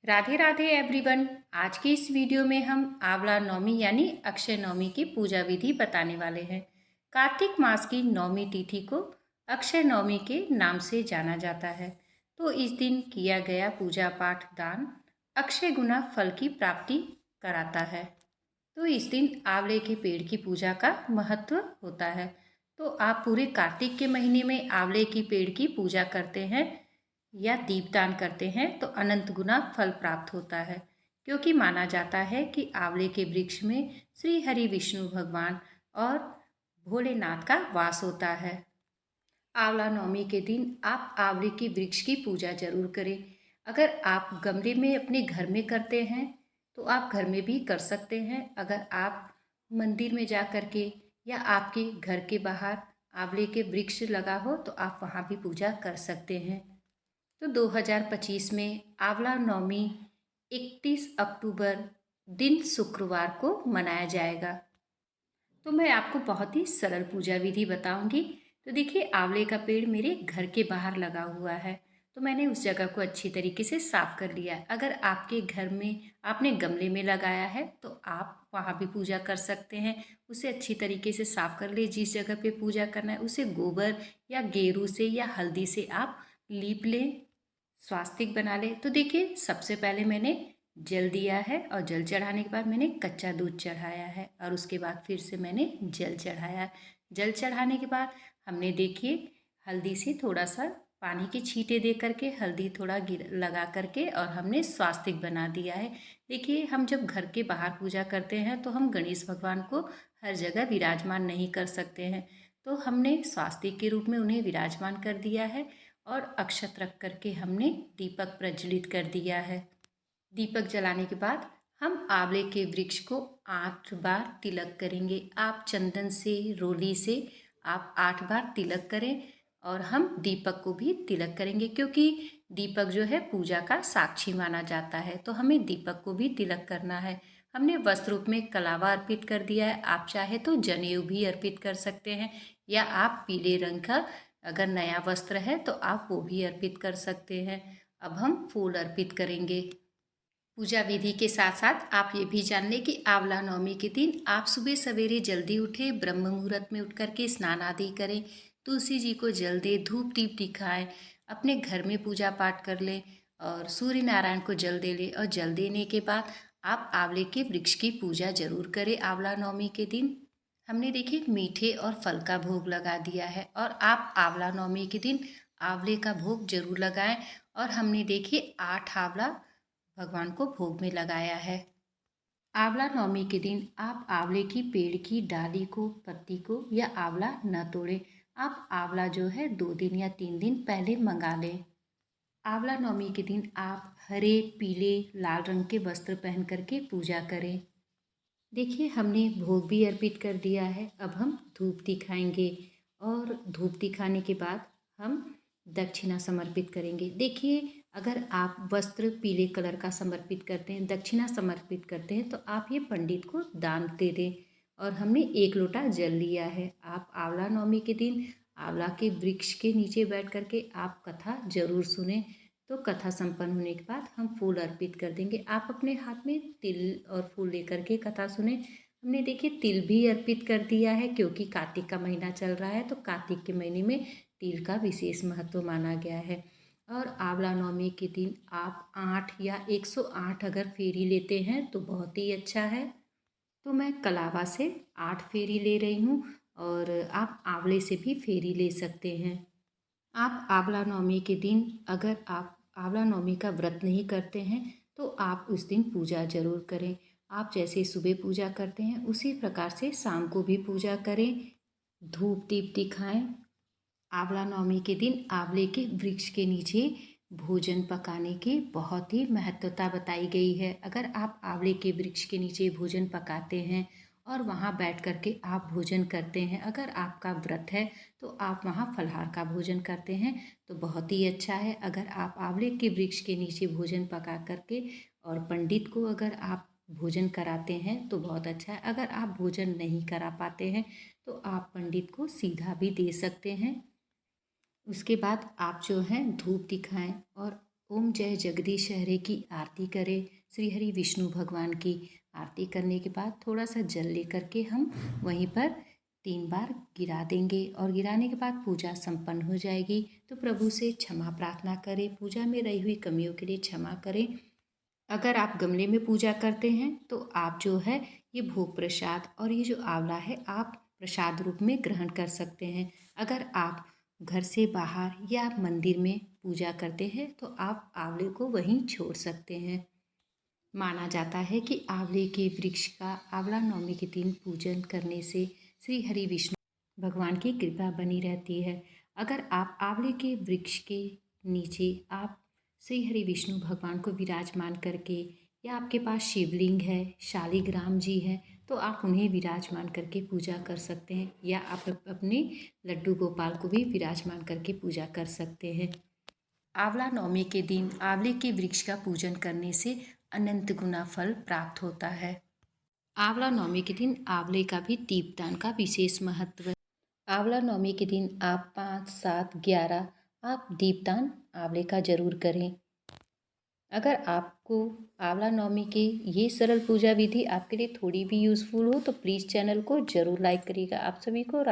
Radhe Radhe everyone. आज की इस वीडियो में हम आंवला नवमी यानी अक्षय नवमी की पूजा विधि बताने वाले हैं। कार्तिक मास की नवमी तिथि को अक्षय नवमी के नाम से जाना जाता है। तो इस दिन किया गया पूजा पाठ दान अक्षय गुना फल की प्राप्ति कराता है। तो इस दिन आंवले के पेड़ की पूजा का महत्व होता है। तो आप पूरे कार्तिक के महीने में आंवले की पेड़ की पूजा करते हैं या दीपदान करते हैं तो अनंत गुना फल प्राप्त होता है, क्योंकि माना जाता है कि आंवले के वृक्ष में श्री हरि विष्णु भगवान और भोलेनाथ का वास होता है। आंवला नवमी के दिन आप आंवले के वृक्ष की पूजा जरूर करें। अगर आप गमले में अपने घर में करते हैं तो आप घर में भी कर सकते हैं। अगर आप मंदिर में जा कर के या आपके घर के बाहर आंवले के वृक्ष लगा हो तो आप वहाँ भी पूजा कर सकते हैं। तो 2025 में आंवला नवमी 31 अक्टूबर दिन शुक्रवार को मनाया जाएगा। तो मैं आपको बहुत ही सरल पूजा विधि बताऊंगी। तो देखिए, आंवले का पेड़ मेरे घर के बाहर लगा हुआ है, तो मैंने उस जगह को अच्छी तरीके से साफ कर लिया है। अगर आपके घर में आपने गमले में लगाया है तो आप वहाँ भी पूजा कर सकते हैं। उसे अच्छी तरीके से साफ कर ले। जिस जगह पे पूजा करना है उसे गोबर या गेरू से या हल्दी से आप लीप लें, स्वास्तिक बना ले। तो देखिए, सबसे पहले मैंने जल दिया है और जल चढ़ाने के बाद मैंने कच्चा दूध चढ़ाया है और उसके बाद फिर से मैंने जल चढ़ाया। जल चढ़ाने के बाद हमने देखिए हल्दी से थोड़ा सा पानी के छींटे दे करके हल्दी थोड़ा गिर लगा करके और हमने स्वास्तिक बना दिया है। देखिए, हम जब घर के बाहर पूजा करते हैं तो हम गणेश भगवान को हर जगह विराजमान नहीं कर सकते हैं, तो हमने स्वास्तिक के रूप में उन्हें विराजमान कर दिया है और अक्षत रख करके हमने दीपक प्रज्वलित कर दिया है। दीपक जलाने के बाद हम आंवले के वृक्ष को 8 बार तिलक करेंगे। आप चंदन से, रोली से आप 8 बार तिलक करें और हम दीपक को भी तिलक करेंगे, क्योंकि दीपक जो है पूजा का साक्षी माना जाता है, तो हमें दीपक को भी तिलक करना है। हमने वस्त्र रूप में कलावा अर्पित कर दिया है। आप चाहे तो जनेऊ भी अर्पित कर सकते हैं, या आप पीले रंग का अगर नया वस्त्र है तो आप वो भी अर्पित कर सकते हैं। अब हम फूल अर्पित करेंगे। पूजा विधि के साथ साथ आप ये भी जान लें कि आंवला नवमी के दिन आप सुबह सवेरे जल्दी उठे, ब्रह्म मुहूर्त में उठ करके स्नान आदि करें, तुलसी जी को जल दे, धूप दीप दिखाएं, अपने घर में पूजा पाठ कर लें और सूर्य नारायण को जल दे लें। और जल देने के बाद आप आंवले के वृक्ष की पूजा जरूर करें। आंवला नवमी के दिन हमने देखिए मीठे और फल का भोग लगा दिया है, और आप आंवला नवमी के दिन आंवले का भोग जरूर लगाएं। और हमने देखिए 8 आंवला भगवान को भोग में लगाया है। आंवला नवमी के दिन आप आंवले की पेड़ की डाली को, पत्ती को या आंवला न तोड़ें। आप आंवला जो है 2 दिन या 3 दिन पहले मंगा लें। आंवला नवमी के दिन आप हरे, पीले, लाल रंग के वस्त्र पहन करके पूजा करें। देखिए, हमने भोग भी अर्पित कर दिया है। अब हम धूप दिखाएंगे और धूप दिखाने के बाद हम दक्षिणा समर्पित करेंगे। देखिए, अगर आप वस्त्र पीले कलर का समर्पित करते हैं, दक्षिणा समर्पित करते हैं, तो आप ये पंडित को दान दे दें। और हमने 1 लोटा जल लिया है। आप आंवला नवमी के दिन आंवला के वृक्ष के नीचे बैठ करके आप कथा जरूर सुने। तो कथा संपन्न होने के बाद हम फूल अर्पित कर देंगे। आप अपने हाथ में तिल और फूल लेकर के कथा सुने। हमने देखिए तिल भी अर्पित कर दिया है, क्योंकि कार्तिक का महीना चल रहा है, तो कार्तिक के महीने में तिल का विशेष महत्व माना गया है। और आंवला नवमी के दिन आप 8 या 108 अगर फेरी लेते हैं तो बहुत ही अच्छा है। तो मैं कलावा से 8 फेरी ले रही हूँ, और आप आंवले से भी फेरी ले सकते हैं। आप आंवला नवमी के दिन अगर आप आंवला नवमी का व्रत नहीं करते हैं तो आप उस दिन पूजा जरूर करें। आप जैसे सुबह पूजा करते हैं उसी प्रकार से शाम को भी पूजा करें, धूप दीप दिखाएं। आंवला नवमी के दिन आंवले के वृक्ष के नीचे भोजन पकाने की बहुत ही महत्वता बताई गई है। अगर आप आंवले के वृक्ष के नीचे भोजन पकाते हैं और वहाँ बैठ कर के आप भोजन करते हैं, अगर आपका व्रत है तो आप वहाँ फलाहार का भोजन करते हैं तो बहुत ही अच्छा है। अगर आप आंवले के वृक्ष के नीचे भोजन पका करके और पंडित को अगर आप भोजन कराते हैं तो बहुत अच्छा है। अगर आप भोजन नहीं करा पाते हैं तो आप पंडित को सीधा भी दे सकते हैं। उसके बाद आप जो है धूप दिखाएं और ओम जय जगदीश हरे की आरती करें। श्री हरि विष्णु भगवान की आरती करने के बाद थोड़ा सा जल लेकर के हम वहीं पर 3 बार गिरा देंगे और गिराने के बाद पूजा संपन्न हो जाएगी। तो प्रभु से क्षमा प्रार्थना करें, पूजा में रही हुई कमियों के लिए क्षमा करें। अगर आप गमले में पूजा करते हैं तो आप जो है ये भोग प्रसाद और ये जो आंवला है आप प्रसाद रूप में ग्रहण कर सकते हैं। अगर आप घर से बाहर या आप मंदिर में पूजा करते हैं तो आप आंवले को वहीं छोड़ सकते हैं। माना जाता है कि आंवले के वृक्ष का आंवला नवमी के दिन पूजन करने से श्री हरि विष्णु भगवान की कृपा बनी रहती है। अगर आप आंवले के वृक्ष के नीचे आप श्री हरि विष्णु भगवान को विराजमान करके या आपके पास शिवलिंग है, शालिग्राम जी हैं, तो आप उन्हें विराजमान करके पूजा कर सकते हैं या आप अपने लड्डू गोपाल को भी विराजमान करके पूजा कर सकते हैं। आंवला नवमी के दिन आंवले के वृक्ष का पूजन करने से अनंत गुना फल प्राप्त होता है। आंवला नवमी के दिन आंवले का भी दीपदान का विशेष महत्व है। आंवला नवमी के दिन आप 5, 7, 11 आप दीपदान आंवले का जरूर करें। अगर आपको आंवला नवमी के ये सरल पूजा विधि आपके लिए थोड़ी भी यूज़फुल हो तो प्लीज़ चैनल को ज़रूर लाइक करिएगा। आप सभी को